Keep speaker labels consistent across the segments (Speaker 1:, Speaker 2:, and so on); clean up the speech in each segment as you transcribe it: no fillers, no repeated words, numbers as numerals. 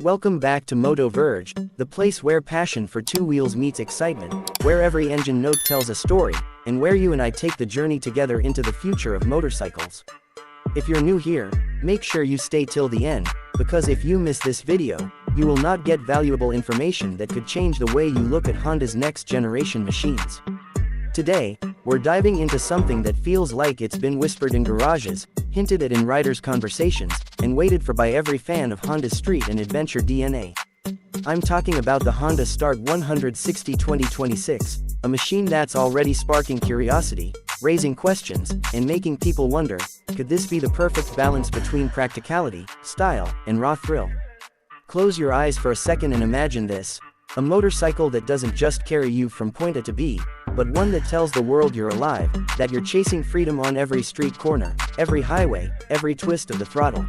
Speaker 1: Welcome back to MotoVerge, the place where passion for two wheels meets excitement, where every engine note tells a story, and where you and I take the journey together into the future of motorcycles. If you're new here, make sure you stay till the end, because if you miss this video, you will not get valuable information that could change the way you look at Honda's next generation machines. Today, we're diving into something that feels like it's been whispered in garages, hinted at in riders' conversations, and waited for by every fan of Honda's street and adventure DNA. I'm talking about the Honda Start 160 2026, a machine that's already sparking curiosity, raising questions, and making people wonder, could this be the perfect balance between practicality, style, and raw thrill? Close your eyes for a second and imagine this. A motorcycle that doesn't just carry you from point A to B, but one that tells the world you're alive, that you're chasing freedom on every street corner, every highway, every twist of the throttle.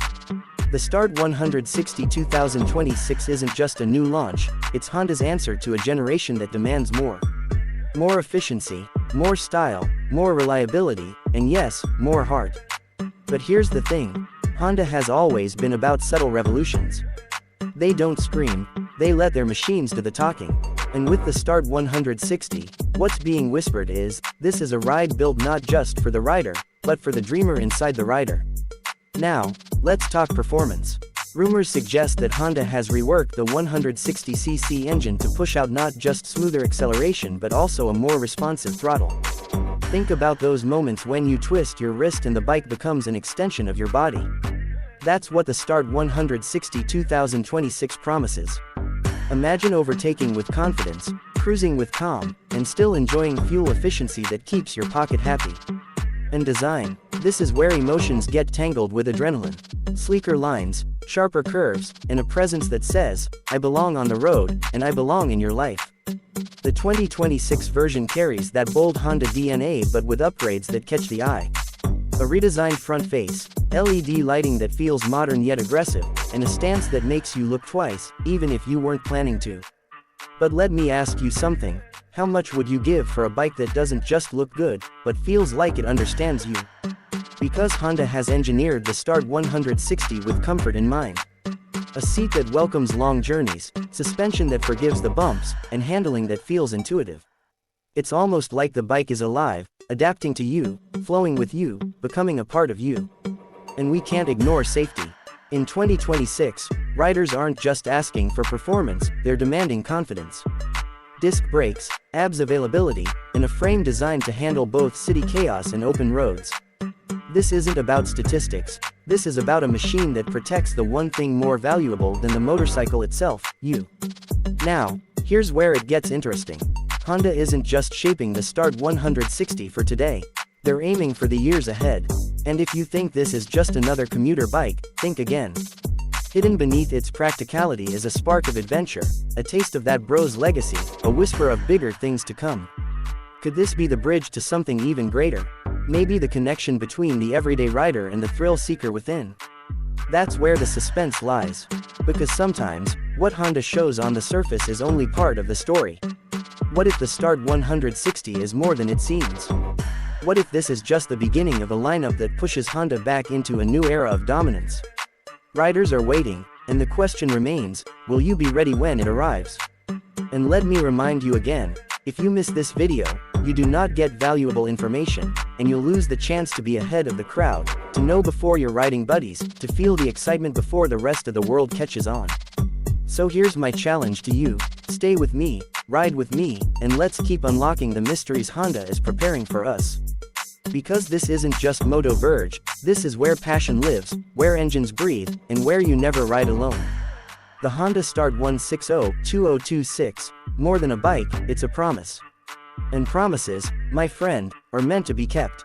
Speaker 1: The Start 160 2026 isn't just a new launch, it's Honda's answer to a generation that demands more. More efficiency, more style, more reliability, and yes, more heart. But here's the thing, Honda has always been about subtle revolutions. They don't scream, they let their machines do the talking. And with the Start 160, what's being whispered is, this is a ride built not just for the rider, but for the dreamer inside the rider. Now, let's talk performance. Rumors suggest that Honda has reworked the 160cc engine to push out not just smoother acceleration but also a more responsive throttle. Think about those moments when you twist your wrist and the bike becomes an extension of your body. That's what the Start 160 2026 promises. Imagine overtaking with confidence, cruising with calm, and still enjoying fuel efficiency that keeps your pocket happy. And design, this is where emotions get tangled with adrenaline. Sleeker lines, sharper curves, and a presence that says, I belong on the road, and I belong in your life. The 2026 version carries that bold Honda DNA but with upgrades that catch the eye. A redesigned front face, LED lighting that feels modern yet aggressive, and a stance that makes you look twice, even if you weren't planning to. But let me ask you something, how much would you give for a bike that doesn't just look good, but feels like it understands you? Because Honda has engineered the Start 160 with comfort in mind. A seat that welcomes long journeys, suspension that forgives the bumps, and handling that feels intuitive. It's almost like the bike is alive, adapting to you, flowing with you, becoming a part of you. And we can't ignore safety. In 2026, riders aren't just asking for performance, they're demanding confidence. Disc brakes, ABS availability, and a frame designed to handle both city chaos and open roads. This isn't about statistics, this is about a machine that protects the one thing more valuable than the motorcycle itself, you. Now, here's where it gets interesting. Honda isn't just shaping the Start 160 for today. They're aiming for the years ahead. And if you think this is just another commuter bike, think again. Hidden beneath its practicality is a spark of adventure, a taste of that bro's legacy, a whisper of bigger things to come. Could this be the bridge to something even greater? Maybe the connection between the everyday rider and the thrill seeker within. That's where the suspense lies. Because sometimes, what Honda shows on the surface is only part of the story. What if the Start 160 is more than it seems? What if this is just the beginning of a lineup that pushes Honda back into a new era of dominance? Riders are waiting, and the question remains, will you be ready when it arrives? And let me remind you again, if you miss this video, you do not get valuable information, and you'll lose the chance to be ahead of the crowd, to know before your riding buddies, to feel the excitement before the rest of the world catches on. So here's my challenge to you, stay with me, ride with me, and let's keep unlocking the mysteries Honda is preparing for us. Because this isn't just MotoVerge, this is where passion lives, where engines breathe, and where you never ride alone. The Honda Start 160 2026, more than a bike, it's a promise. And promises, my friend, are meant to be kept.